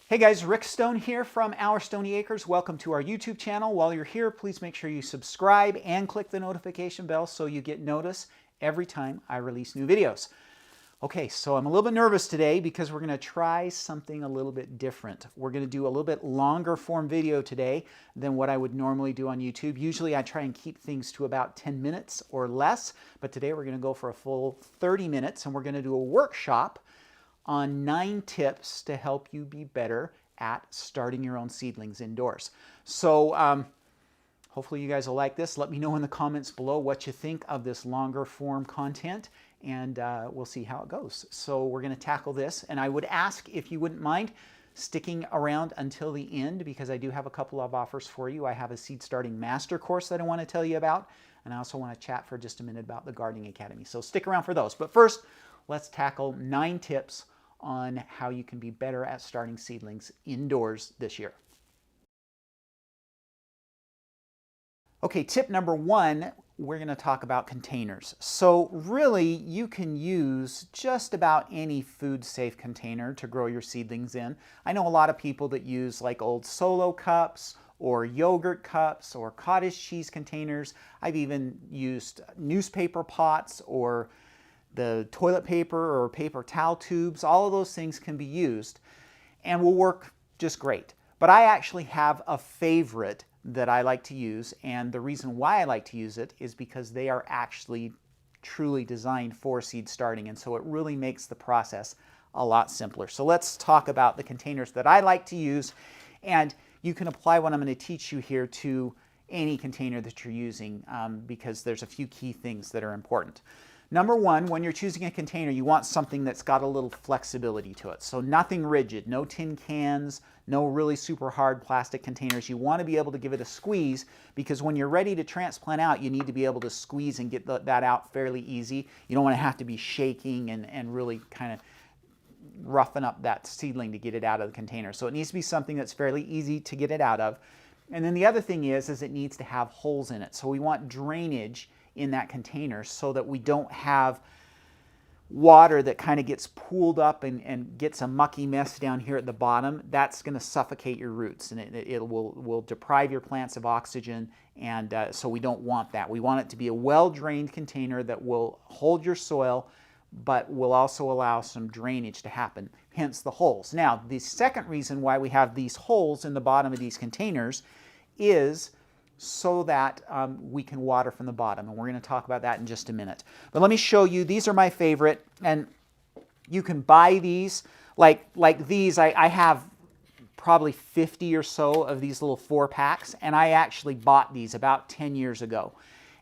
Hey guys, Rick Stone here from Our Stony Acres. Welcome to our YouTube channel. While you're here, please make sure you subscribe and click the notification bell so you get notice every time I release new videos. Okay, so I'm a little bit nervous today because we're going to try something a little bit different. We're going to do a little bit longer form video today than what I would normally do on YouTube. Usually I try and keep things to about 10 minutes or less, but today we're going to go for a full 30 minutes and we're going to do a workshop on 9 tips to help you be better at starting your own seedlings indoors. So hopefully you guys will like this. Let me know in the comments below what you think of this longer form content, and we'll see how it goes. So we're going to tackle this, and I would ask if you wouldn't mind sticking around until the end, because I do have a couple of offers for you. I have a Seed Starting Master course that I want to tell you about, and I also want to chat for just a minute about the Gardening Academy. So stick around for those. But first, let's tackle 9 tips on how you can be better at starting seedlings indoors this year. Okay, tip number 1, we're going to talk about containers. So really, you can use just about any food-safe container to grow your seedlings in. I know a lot of people that use like old Solo cups or yogurt cups or cottage cheese containers. I've even used newspaper pots or the toilet paper or paper towel tubes. All of those things can be used and will work just great. But I actually have a favorite that I like to use, and the reason why I like to use it is because they are actually truly designed for seed starting, and so it really makes the process a lot simpler. So let's talk about the containers that I like to use, and you can apply what I'm going to teach you here to any container that you're using, because there's a few key things that are important. Number 1, when you're choosing a container, you want something that's got a little flexibility to it. So nothing rigid, no tin cans, no really super hard plastic containers. You want to be able to give it a squeeze, because when you're ready to transplant out, you need to be able to squeeze and get that out fairly easy. You don't want to have to be shaking and really kind of roughing up that seedling to get it out of the container. So it needs to be something that's fairly easy to get it out of. And then the other thing is it needs to have holes in it. So we want drainage in that container so that we don't have water that kind of gets pooled up and gets a mucky mess down here at the bottom. That's going to suffocate your roots, and it will deprive your plants of oxygen, and so we don't want that. We want it to be a well-drained container that will hold your soil, but will also allow some drainage to happen, hence the holes. Now, the second reason why we have these holes in the bottom of these containers is so that we can water from the bottom, and we're going to talk about that in just a minute. But let me show you. These are my favorite, and you can buy these. Like these, I have probably 50 or so of these little 4-packs, and I actually bought these about 10 years ago.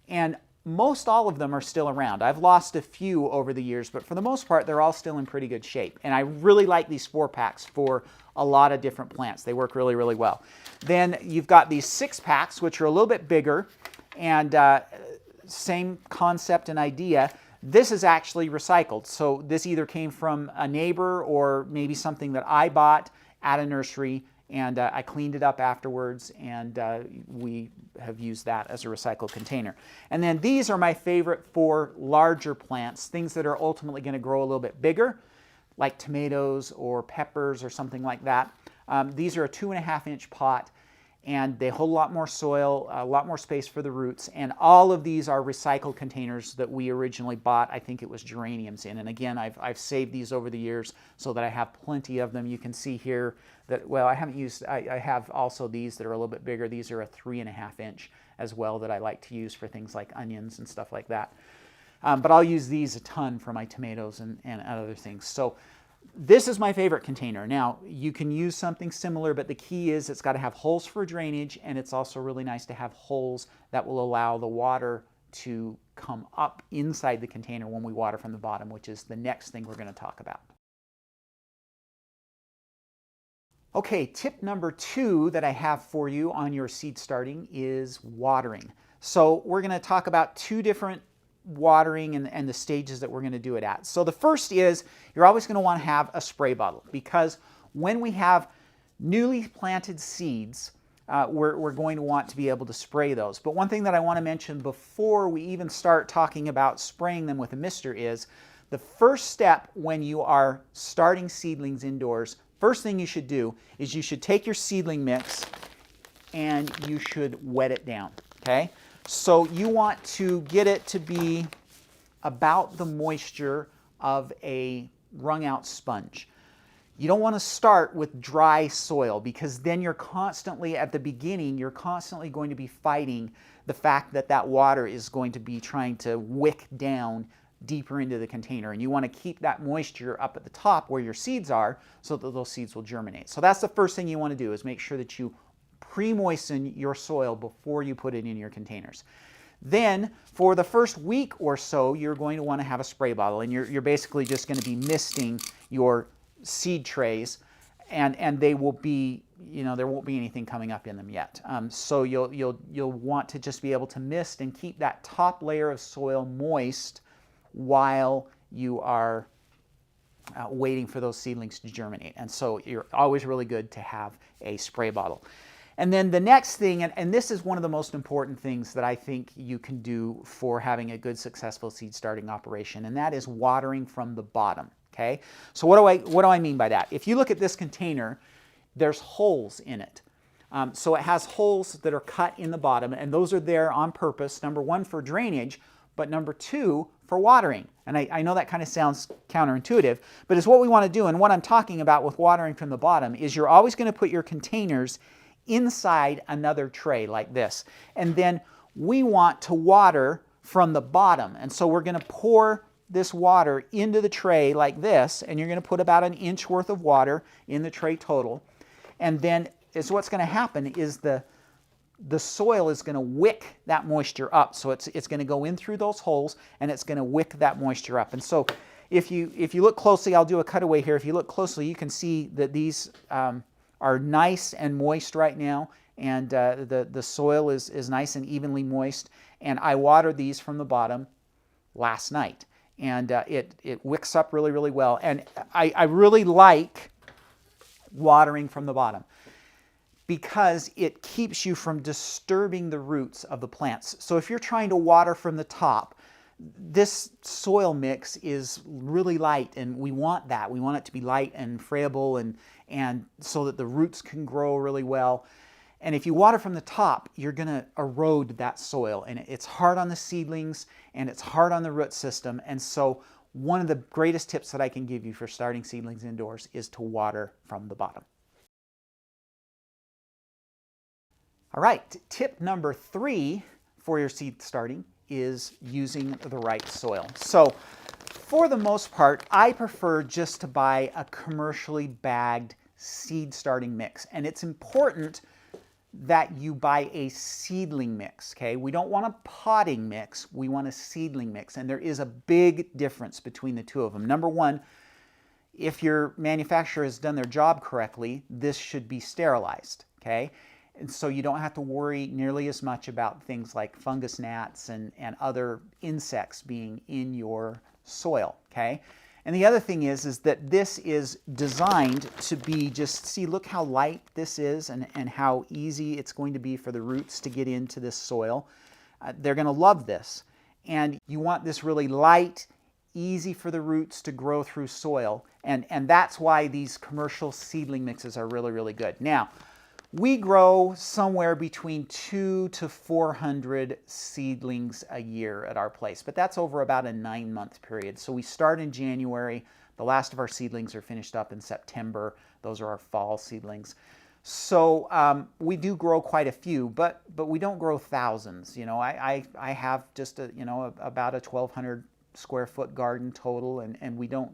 And most all of them are still around. I've lost a few over the years, but for the most part, they're all still in pretty good shape. And I really like these 4-packs for a lot of different plants. They work really, really well. Then you've got these 6-packs, which are a little bit bigger, and same concept and idea. This is actually recycled. So this either came from a neighbor or maybe something that I bought at a nursery, and I cleaned it up afterwards, and we have used that as a recycled container. And then these are my favorite for larger plants, things that are ultimately going to grow a little bit bigger, like tomatoes or peppers or something like that. These are a 2.5-inch pot, and they hold a lot more soil, a lot more space for the roots, and all of these are recycled containers that we originally bought. I think it was geraniums in, and again, I've saved these over the years so that I have plenty of them. You can see here that, well, I haven't used, I have also these that are a little bit bigger. These are a 3.5-inch as well that I like to use for things like onions and stuff like that. But I'll use these a ton for my tomatoes and other things. So this is my favorite container. Now, you can use something similar, but the key is it's got to have holes for drainage, and it's also really nice to have holes that will allow the water to come up inside the container when we water from the bottom, which is the next thing we're going to talk about. Okay, tip number 2 that I have for you on your seed starting is watering. So we're going to talk about 2 different watering and the stages that we're going to do it at. So the first is you're always going to want to have a spray bottle, because when we have newly planted seeds, we're going to want to be able to spray those. But one thing that I want to mention before we even start talking about spraying them with a mister is the first step when you are starting seedlings indoors, First thing you should do is you should take your seedling mix and you should wet it down, okay? So you want to get it to be about the moisture of a wrung out sponge. You don't want to start with dry soil, because then you're constantly, at the beginning, you're constantly going to be fighting the fact that that water is going to be trying to wick down deeper into the container. And you want to keep that moisture up at the top where your seeds are so that those seeds will germinate. So that's the first thing you want to do, is make sure that you pre-moisten your soil before you put it in your containers. Then, for the first week or so, you're going to want to have a spray bottle, and you're basically just going to be misting your seed trays, and they will be, there won't be anything coming up in them yet. So you'll want to just be able to mist and keep that top layer of soil moist while you are waiting for those seedlings to germinate. And so you're always really good to have a spray bottle. And then the next thing, and this is one of the most important things that I think you can do for having a good, successful seed starting operation, and that is watering from the bottom, okay? So what do I mean by that? If you look at this container, there's holes in it. So it has holes that are cut in the bottom, and those are there on purpose, number one, for drainage, but number two, for watering. And I know that kind of sounds counterintuitive, but it's what we want to do. And what I'm talking about with watering from the bottom is you're always going to put your containers inside another tray like this. And then we want to water from the bottom. And so we're going to pour this water into the tray like this, and you're going to put about an inch worth of water in the tray total. And then what's going to happen is the soil is going to wick that moisture up. So it's going to go in through those holes, and it's going to wick that moisture up. And so if you look closely, I'll do a cutaway here. If you look closely, you can see that these are nice and moist right now, and the soil is nice and evenly moist. And I watered these from the bottom last night, and it wicks up really, really well. And I really like watering from the bottom, because it keeps you from disturbing the roots of the plants. So if you're trying to water from the top, this soil mix is really light, and we want that. We want it to be light and friable, and so that the roots can grow really well. And if you water from the top, you're going to erode that soil, and it's hard on the seedlings, and it's hard on the root system. And so one of the greatest tips that I can give you for starting seedlings indoors is to water from the bottom. All right, tip number 3 for your seed starting is using the right soil. So for the most part, I prefer just to buy a commercially bagged seed starting mix. And it's important that you buy a seedling mix, okay? We don't want a potting mix, we want a seedling mix. And there is a big difference between the two of them. Number one, if your manufacturer has done their job correctly, this should be sterilized, okay? And so you don't have to worry nearly as much about things like fungus gnats and other insects being in your soil, okay? And the other thing is that this is designed to be look how light this is, and how easy it's going to be for the roots to get into this soil. They're going to love this. And you want this really light, easy for the roots to grow through soil. And that's why these commercial seedling mixes are really, really good. Now, we grow somewhere between 200 to 400 seedlings a year at our place, but that's over about a 9-month period. So we start in January. The last of our seedlings are finished up in September. Those are our fall seedlings. So we do grow quite a few, but we don't grow thousands. I have just about a 1,200 square foot garden total, and we don't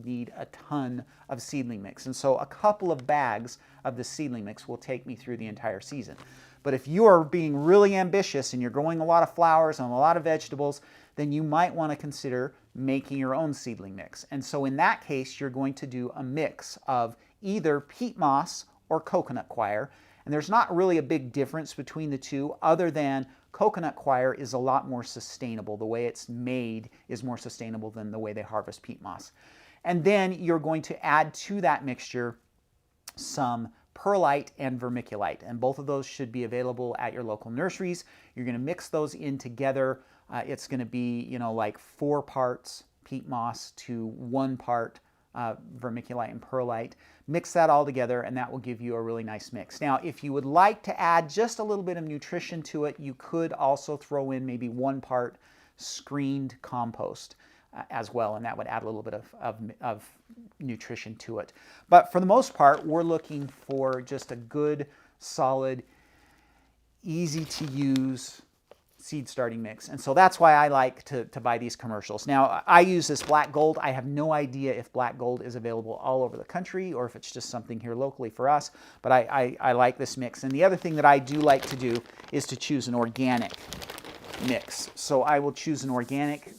need a ton of seedling mix. And so a couple of bags of the seedling mix will take me through the entire season. But if you are being really ambitious and you're growing a lot of flowers and a lot of vegetables, then you might want to consider making your own seedling mix. And so in that case, you're going to do a mix of either peat moss or coconut coir. And there's not really a big difference between the two, other than coconut coir is a lot more sustainable. The way it's made is more sustainable than the way they harvest peat moss. And then you're going to add to that mixture some perlite and vermiculite, and both of those should be available at your local nurseries. You're going to mix those in together. It's going to be like 4 parts peat moss to 1 part vermiculite and perlite. Mix that all together and that will give you a really nice mix. Now, if you would like to add just a little bit of nutrition to it, you could also throw in maybe 1 part screened compost as well, and that would add a little bit of nutrition to it. But for the most part, we're looking for just a good, solid, easy to use seed starting mix. And so that's why I like to buy these commercials. Now, I use this black gold. I have no idea if black gold is available all over the country or if it's just something here locally for us, but I like this mix. And the other thing that I do like to do is to choose an organic mix. So I will choose an organic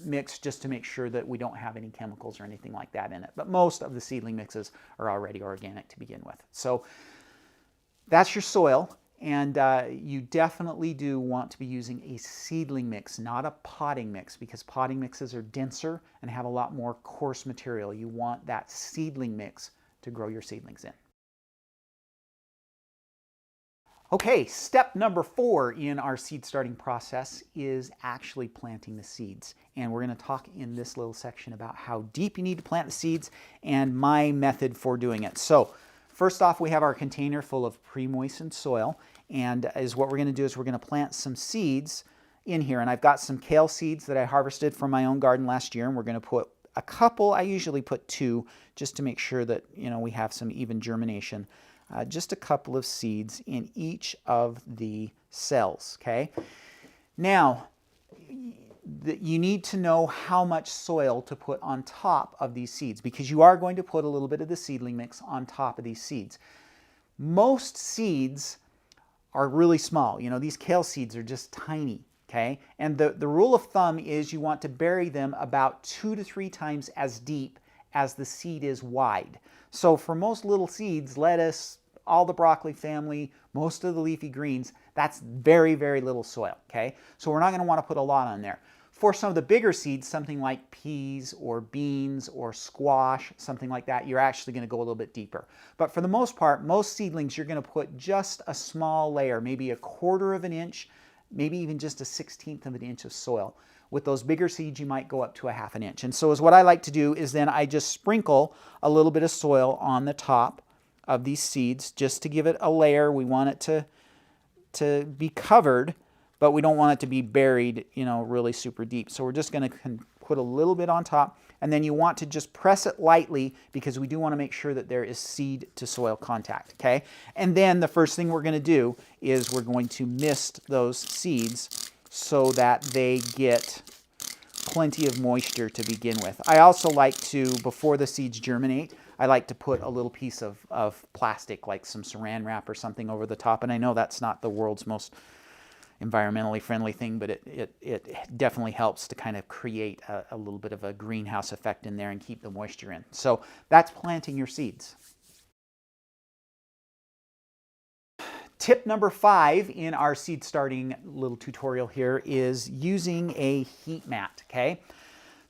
mix just to make sure that we don't have any chemicals or anything like that in it. But most of the seedling mixes are already organic to begin with. So that's your soil. And you definitely do want to be using a seedling mix, not a potting mix, because potting mixes are denser and have a lot more coarse material. You want that seedling mix to grow your seedlings in. Okay, step number 4 in our seed starting process is actually planting the seeds. And we're going to talk in this little section about how deep you need to plant the seeds and my method for doing it. So first off, we have our container full of pre-moistened soil, and what we're going to do is we're going to plant some seeds in here. And I've got some kale seeds that I harvested from my own garden last year, and we're going to put a couple. I usually put 2 just to make sure that we have some even germination. Just a couple of seeds in each of the cells. Okay. Now, you need to know how much soil to put on top of these seeds, because you are going to put a little bit of the seedling mix on top of these seeds. Most seeds are really small. These kale seeds are just tiny, okay? And the rule of thumb is you want to bury them about 2 to 3 times as deep as the seed is wide. So for most little seeds, lettuce, all the broccoli family, most of the leafy greens, that's very, very little soil, okay? So we're not going to want to put a lot on there. For some of the bigger seeds, something like peas or beans or squash, something like that, you're actually going to go a little bit deeper. But for the most part, most seedlings, you're going to put just a small layer, maybe 1/4 of an inch, maybe even just 1/16 of an inch of soil. With those bigger seeds, you might go up to 1/2 inch. And so what I like to do is then I just sprinkle a little bit of soil on the top of these seeds just to give it a layer. We want it to be covered, but we don't want it to be buried, really super deep. So we're just going to put a little bit on top, and then you want to just press it lightly because we do want to make sure that there is seed to soil contact, okay? And then the first thing we're going to do is we're going to mist those seeds so that they get plenty of moisture to begin with. I also like to, before the seeds germinate, I like to put a little piece of plastic, like some saran wrap or something over the top. And I know that's not the world's most environmentally friendly thing, but it definitely helps to kind of create a little bit of a greenhouse effect in there and keep the moisture in. So that's planting your seeds. Tip number 5 in our seed starting little tutorial here is using a heat mat, okay?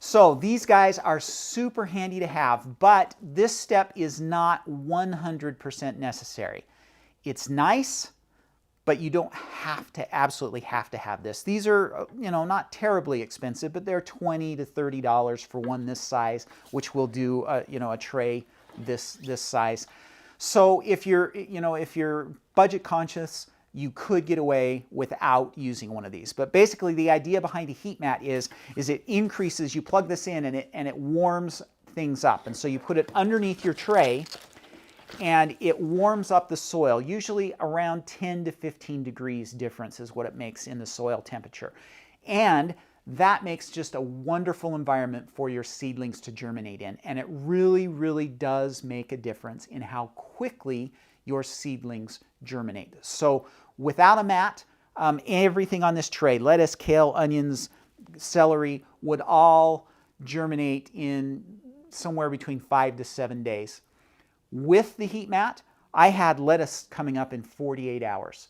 So these guys are super handy to have, but this step is not 100% necessary. It's nice, but you don't absolutely have to have this. These are, not terribly expensive, but they're $20 to $30 for one this size, which will do, a tray this size. So if you're budget conscious, you could get away without using one of these. But basically the idea behind a heat mat is it increases, you plug this in and it warms things up. And so you put it underneath your tray and it warms up the soil, usually around 10 to 15 degrees difference is what it makes in the soil temperature. And that makes just a wonderful environment for your seedlings to germinate in. And it really, really does make a difference in how quickly your seedlings germinate. So without a mat, everything on this tray, lettuce, kale, onions, celery, would all germinate in somewhere between 5 to 7 days. With the heat mat, I had lettuce coming up in 48 hours.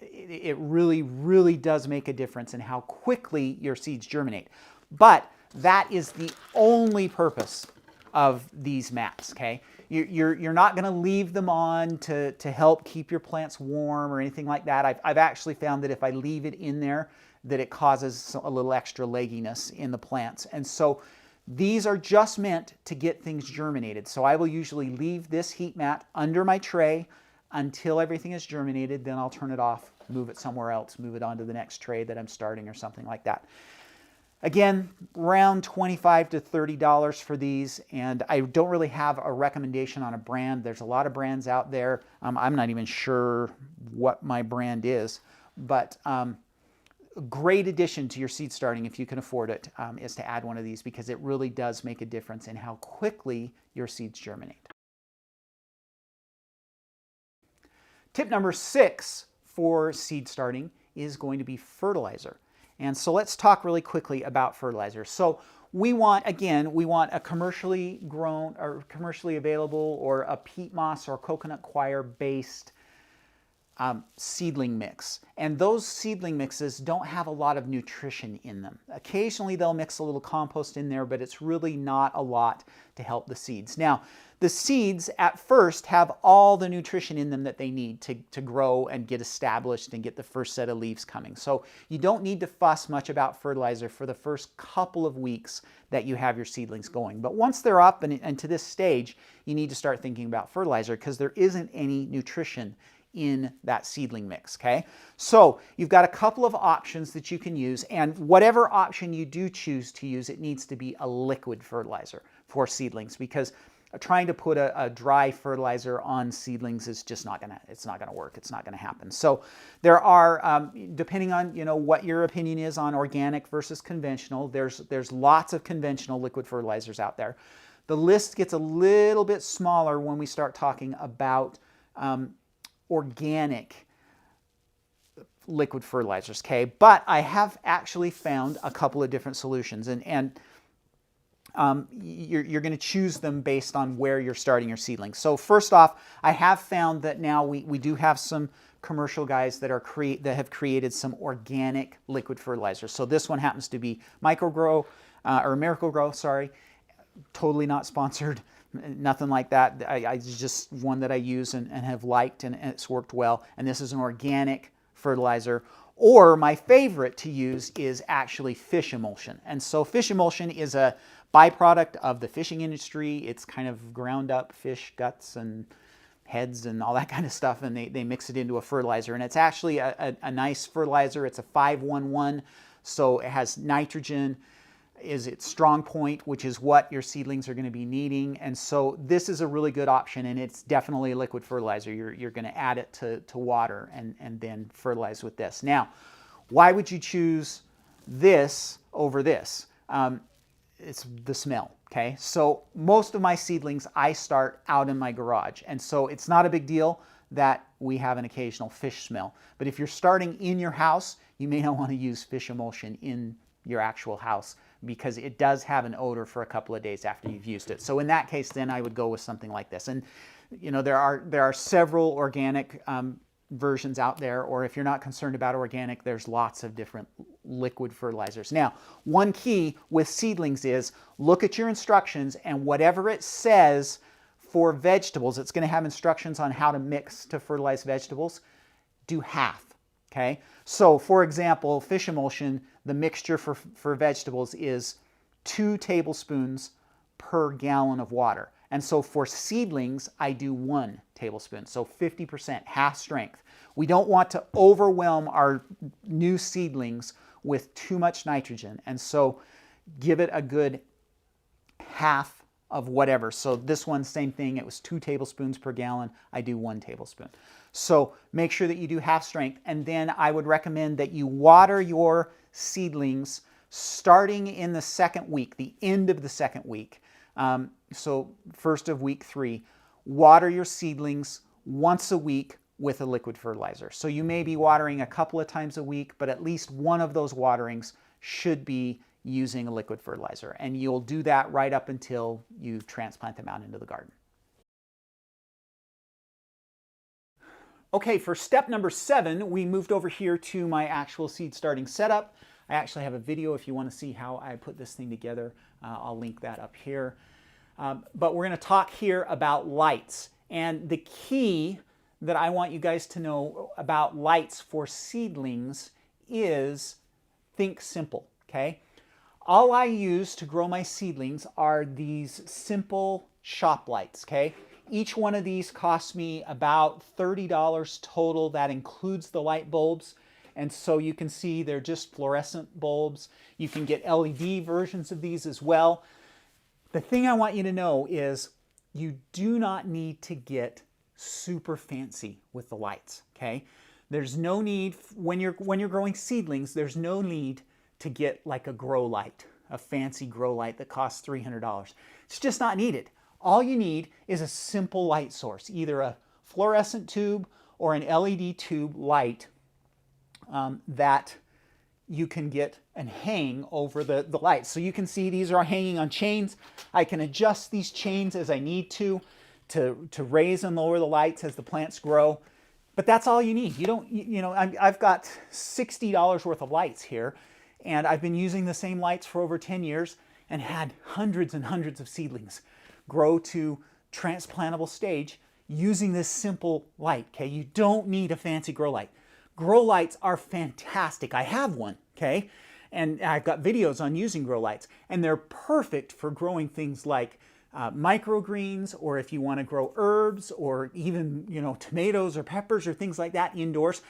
It really, really does make a difference in how quickly your seeds germinate. But that is the only purpose of these mats, okay? You're not going to leave them on to help keep your plants warm or anything like that. I've actually found that if I leave it in there, that it causes a little extra legginess in the plants. And so These are just meant to get things germinated. So I will usually leave this heat mat under my tray until everything is germinated. Then I'll turn it off, move it somewhere else, move it onto the next tray that I'm starting or something like that. Again, around $25 to $30 for these, and I don't really have a recommendation on a brand. There's a lot of brands out there. I'm not even sure what my brand is, but a great addition to your seed starting, if you can afford it, is to add one of these, because it really does make a difference in how quickly your seeds germinate. Tip number 6 for seed starting is going to be fertilizer. And so let's talk really quickly about fertilizer. So we want a commercially grown or commercially available or a peat moss or coconut coir based seedling mix. And those seedling mixes don't have a lot of nutrition in them. Occasionally they'll mix a little compost in there, but it's really not a lot to help the seeds. Now, the seeds at first have all the nutrition in them that they need to grow and get established and get the first set of leaves coming. So you don't need to fuss much about fertilizer for the first couple of weeks that you have your seedlings going. But once they're up and to this stage, you need to start thinking about fertilizer, because there isn't any nutrition in that seedling mix, okay? So you've got a couple of options that you can use, and whatever option you do choose to use, it needs to be a liquid fertilizer for seedlings, because trying to put a dry fertilizer on seedlings is just not gonna work. It's not gonna happen. So there are, depending on what your opinion is on organic versus conventional, there's lots of conventional liquid fertilizers out there. The list gets a little bit smaller when we start talking about organic liquid fertilizers, okay? But I have actually found a couple of different solutions, and you're going to choose them based on where you're starting your seedlings. So first off, I have found that now we do have some commercial guys that have created some organic liquid fertilizers. So this one happens to be Microgrow or Miracle Grow, sorry. Totally not sponsored, nothing like that. It's just one that I use and have liked, and it's worked well. And this is an organic fertilizer. Or my favorite to use is actually fish emulsion. And so fish emulsion is a byproduct of the fishing industry. It's kind of ground up fish guts and heads and all that kind of stuff, and they mix it into a fertilizer. And it's actually a nice fertilizer. It's a 5-1-1, so it has nitrogen is its strong point, which is what your seedlings are going to be needing. And so this is a really good option, and it's definitely a liquid fertilizer. You're going to add it to water and then fertilize with this. Now, why would you choose this over this? It's the smell, okay? So most of my seedlings I start out in my garage, and so it's not a big deal that we have an occasional fish smell. But if you're starting in your house, you may not want to use fish emulsion in your actual house, because it does have an odor for a couple of days after you've used it. So in that case, then I would go with something like this. And there are several organic versions out there, or if you're not concerned about organic, there's lots of different liquid fertilizers. Now, one key with seedlings is look at your instructions, and whatever it says for vegetables, it's going to have instructions on how to mix to fertilize vegetables. Do half, okay? So for example, fish emulsion, the mixture for vegetables is 2 tablespoons per gallon of water. And so for seedlings, I do 1 tablespoon, so 50%, half strength. We don't want to overwhelm our new seedlings with too much nitrogen, and so give it a good half of whatever. So this one, same thing, it was 2 tablespoons per gallon. I do 1 tablespoon. So make sure that you do half strength, and then I would recommend that you water your seedlings starting in the second week, the end of the second week. So first of week 3, water your seedlings once a week with a liquid fertilizer. So you may be watering a couple of times a week, but at least one of those waterings should be using a liquid fertilizer. And you'll do that right up until you transplant them out into the garden. Okay, for step number 7, we moved over here to my actual seed starting setup. I actually have a video if you want to see how I put this thing together. I'll link that up here. But we're going to talk here about lights. And the key that I want you guys to know about lights for seedlings is think simple, okay? All I use to grow my seedlings are these simple shop lights, okay? Each one of these costs me about $30 total. That includes the light bulbs. And so you can see they're just fluorescent bulbs. You can get LED versions of these as well. The thing I want you to know is you do not need to get super fancy with the lights, okay? There's no need, when you're growing seedlings, there's no need to get like a grow light, a fancy grow light that costs $300. It's just not needed. All you need is a simple light source, either a fluorescent tube or an LED tube light that you can get and hang over the lights. So you can see these are hanging on chains. I can adjust these chains as I need to raise and lower the lights as the plants grow. But that's all you need. You don't, you know, I've got $60 worth of lights here, and I've been using the same lights for over 10 years and had hundreds and hundreds of seedlings grow to transplantable stage using this simple light, okay? You don't need a fancy grow light. Grow lights are fantastic. I have one, okay? And I've got videos on using grow lights, and they're perfect for growing things like microgreens, or if you want to grow herbs, or even, you know, tomatoes or peppers or things like that indoors.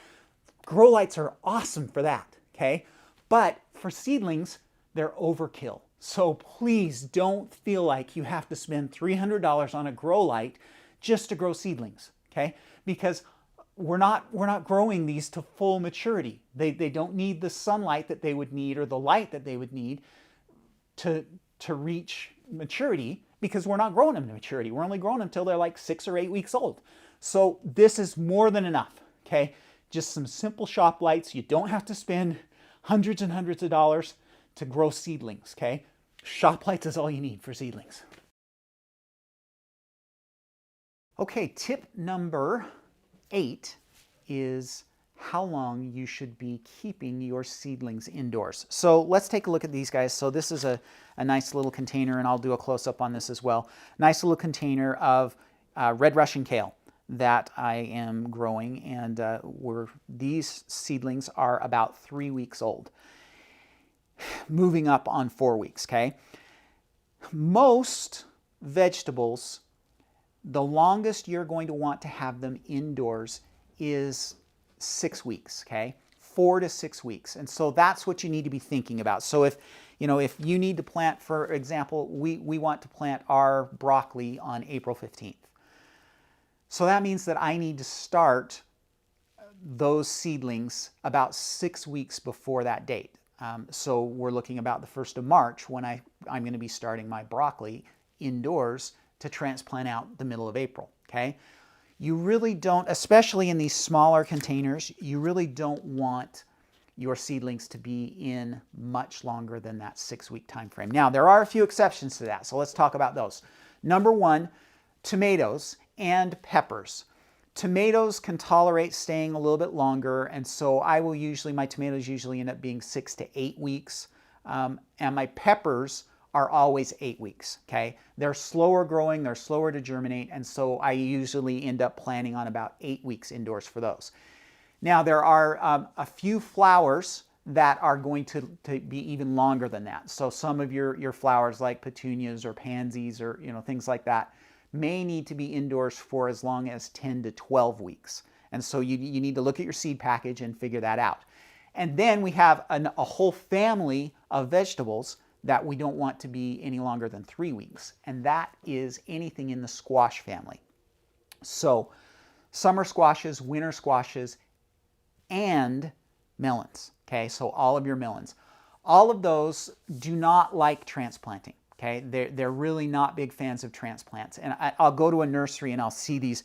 Grow lights are awesome for that, okay? But for seedlings, they're overkill. So please don't feel like you have to spend $300 on a grow light just to grow seedlings, okay? Because we're not growing these to full maturity. They don't need the sunlight that they would need or the light that they would need to reach maturity, because we're not growing them to maturity. We're only growing them until they're like 6 or 8 weeks old. So this is more than enough, okay? Just some simple shop lights. You don't have to spend hundreds and hundreds of dollars to grow seedlings, okay? Shop lights is all you need for seedlings. Okay, tip number 8 is how long you should be keeping your seedlings indoors. So let's take a look at these guys. So this is a nice little container, and I'll do a close-up on this as well. Nice little container of red Russian kale that I am growing, and these seedlings are about 3 weeks old, moving up on 4 weeks, okay? Most vegetables, the longest you're going to want to have them indoors is 6 weeks, okay? 4 to 6 weeks. And so that's what you need to be thinking about. So if you need to plant, for example, we want to plant our broccoli on April 15th. So that means that I need to start those seedlings about 6 weeks before that date. So we're looking about the 1st of March when I'm going to be starting my broccoli indoors to transplant out the middle of April, okay? You really don't, especially in these smaller containers, you really don't want your seedlings to be in much longer than that 6-week time frame. Now, there are a few exceptions to that, so let's talk about those. Number one, tomatoes and peppers. Tomatoes can tolerate staying a little bit longer, and so my tomatoes usually end up being 6 to 8 weeks, and my peppers are always 8 weeks, okay? They're slower growing, they're slower to germinate, and so I usually end up planting on about 8 weeks indoors for those. Now, there are a few flowers that are going to be even longer than that. So some of your flowers like petunias or pansies or things like that may need to be indoors for as long as 10 to 12 weeks. And so you need to look at your seed package and figure that out. And then we have a whole family of vegetables that we don't want to be any longer than 3 weeks. And that is anything in the squash family. So summer squashes, winter squashes, and melons. Okay, so all of your melons. All of those do not like transplanting. Okay, they're really not big fans of transplants. And I'll go to a nursery and I'll see these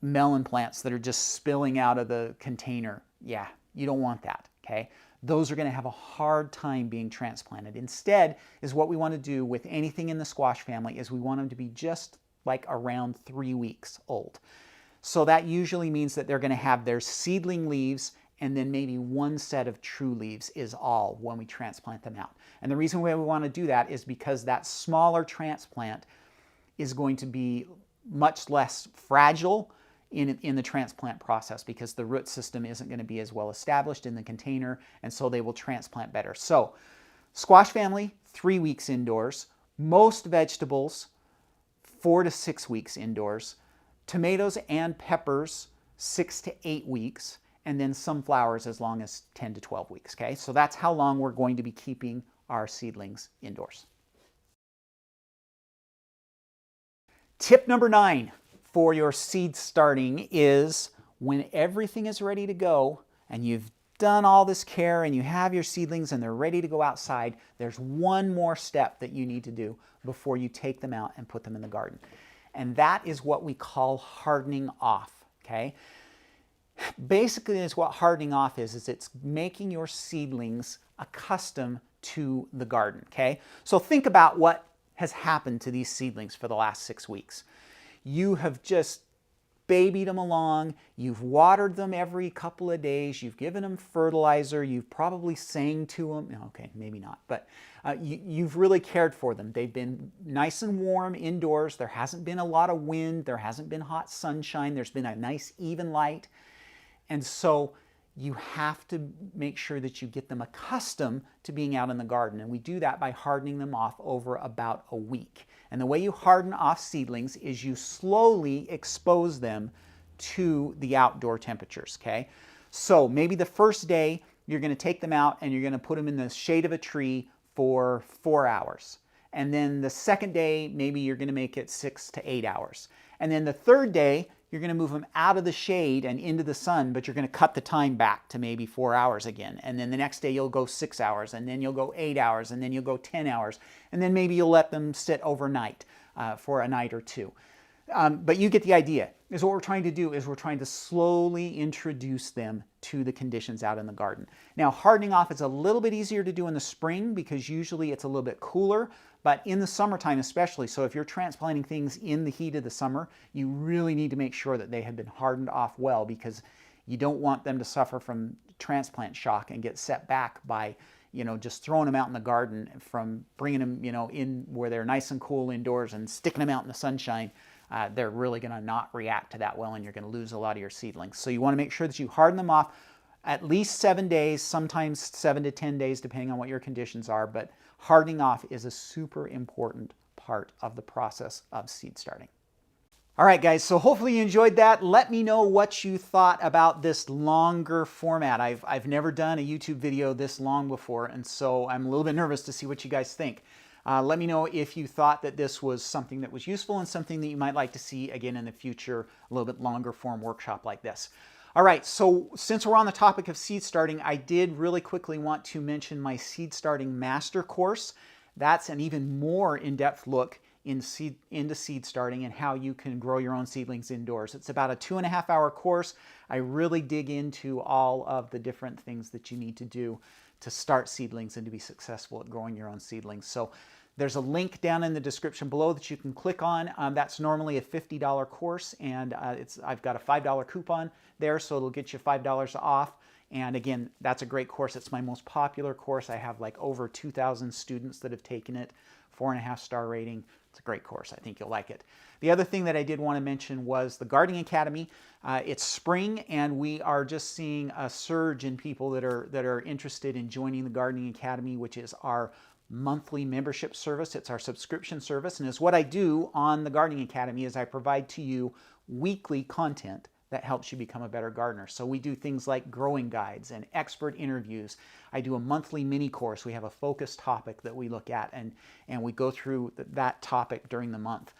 melon plants that are just spilling out of the container. Yeah, you don't want that. Okay, those are going to have a hard time being transplanted. Instead, is what we want to do with anything in the squash family is we want them to be just like around 3 weeks old. So that usually means that they're going to have their seedling leaves and then maybe one set of true leaves is all when we transplant them out. And the reason why we want to do that is because that smaller transplant is going to be much less fragile in the transplant process because the root system isn't going to be as well established in the container, and so they will transplant better. So Squash family, 3 weeks indoors. Most vegetables, 4 to 6 weeks indoors. Tomatoes and peppers, 6 to 8 weeks. And then some flowers as long as 10 to 12 weeks, okay? So that's how long we're going to be keeping our seedlings indoors. Tip number 9 for your seed starting is when everything is ready to go and you've done all this care and you have your seedlings and they're ready to go outside, there's one more step that you need to do before you take them out and put them in the garden. And that is what we call hardening off, okay? Basically, is what hardening off is it's making your seedlings accustomed to the garden, okay? So think about what has happened to these seedlings for the last 6 weeks. You have just babied them along, you've watered them every couple of days, you've given them fertilizer, you've probably sang to them, okay, maybe not, but you've really cared for them. They've been nice and warm indoors, there hasn't been a lot of wind, there hasn't been hot sunshine, there's been a nice even light. And so you have to make sure that you get them accustomed to being out in the garden. And we do that by hardening them off over about a week. And the way you harden off seedlings is you slowly expose them to the outdoor temperatures, okay? So maybe the first day you're going to take them out and you're going to put them in the shade of a tree for 4 hours. And then the second day, maybe you're going to make it 6 to 8 hours. And then the third day, you're going to move them out of the shade and into the sun, but you're going to cut the time back to maybe 4 hours again. And then the next day you'll go 6 hours, and then you'll go 8 hours, and then you'll go 10 hours. And then maybe you'll let them sit overnight for a night or two. But you get the idea. Is what we're trying to do is we're trying to slowly introduce them to the conditions out in the garden. Now, hardening off is a little bit easier to do in the spring because usually it's a little bit cooler, but in the summertime especially, so if you're transplanting things in the heat of the summer, you really need to make sure that they have been hardened off well because you don't want them to suffer from transplant shock and get set back by just throwing them out in the garden from bringing them, in where they're nice and cool indoors and sticking them out in the sunshine. They're really going to not react to that well and you're going to lose a lot of your seedlings. So you want to make sure that you harden them off at least 7 days, sometimes 7 to 10 days, depending on what your conditions are. But hardening off is a super important part of the process of seed starting. All right, guys, so hopefully you enjoyed that. Let me know what you thought about this longer format. I've never done a YouTube video this long before, and so I'm a little bit nervous to see what you guys think. Let me know if you thought that this was something that was useful and something that you might like to see again in the future, a little bit longer form workshop like this. All right, so since we're on the topic of seed starting, I did really quickly want to mention my Seed Starting Master Course. That's an even more in-depth look into seed starting and how you can grow your own seedlings indoors. It's about a 2.5-hour course. I really dig into all of the different things that you need to do to start seedlings and to be successful at growing your own seedlings. So there's a link down in the description below that you can click on. That's normally a $50 course, and I've got a $5 coupon there, so it'll get you $5 off. And again, that's a great course. It's my most popular course. I have like over 2,000 students that have taken it, 4.5-star rating. It's a great course. I think you'll like it. The other thing that I did want to mention was the Gardening Academy. It's spring, and we are just seeing a surge in people that are interested in joining the Gardening Academy, which is our monthly membership service. It's our subscription service, and it's what I do on the Gardening Academy is I provide to you weekly content that helps you become a better gardener. So we do things like growing guides and expert interviews. I do a monthly mini course. We have a focused topic that we look at, and we go through that topic during the month.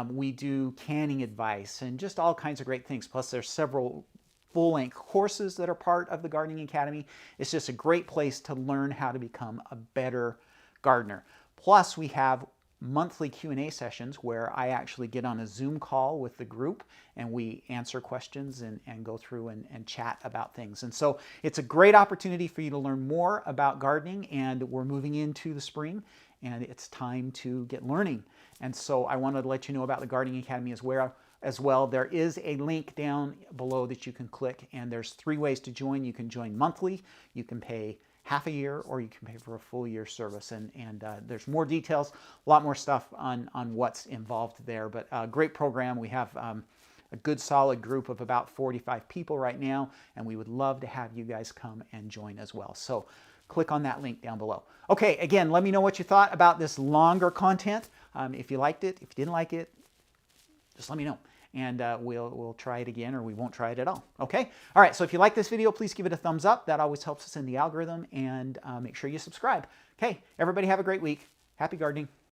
We do canning advice and just all kinds of great things. Plus there's several full-length courses that are part of the Gardening Academy. It's just a great place to learn how to become a better gardener. Plus we have monthly Q&A sessions where I actually get on a Zoom call with the group and we answer questions and go through and chat about things. And so it's a great opportunity for you to learn more about gardening, and we're moving into the spring and it's time to get learning. And so I wanted to let you know about the Gardening Academy as well. There is a link down below that you can click, and there's 3 ways to join. You can join monthly, you can pay half a year, or you can pay for a full year service. And there's more details, a lot more stuff on what's involved there. But a great program. We have a good solid group of about 45 people right now, and we would love to have you guys come and join as well. So click on that link down below. Okay, again, let me know what you thought about this longer content. If you liked it, if you didn't like it, just let me know. And we'll try it again, or we won't try it at all. Okay? All right, so if you like this video, please give it a thumbs up. That always helps us in the algorithm. And make sure you subscribe. Okay, everybody have a great week. Happy gardening.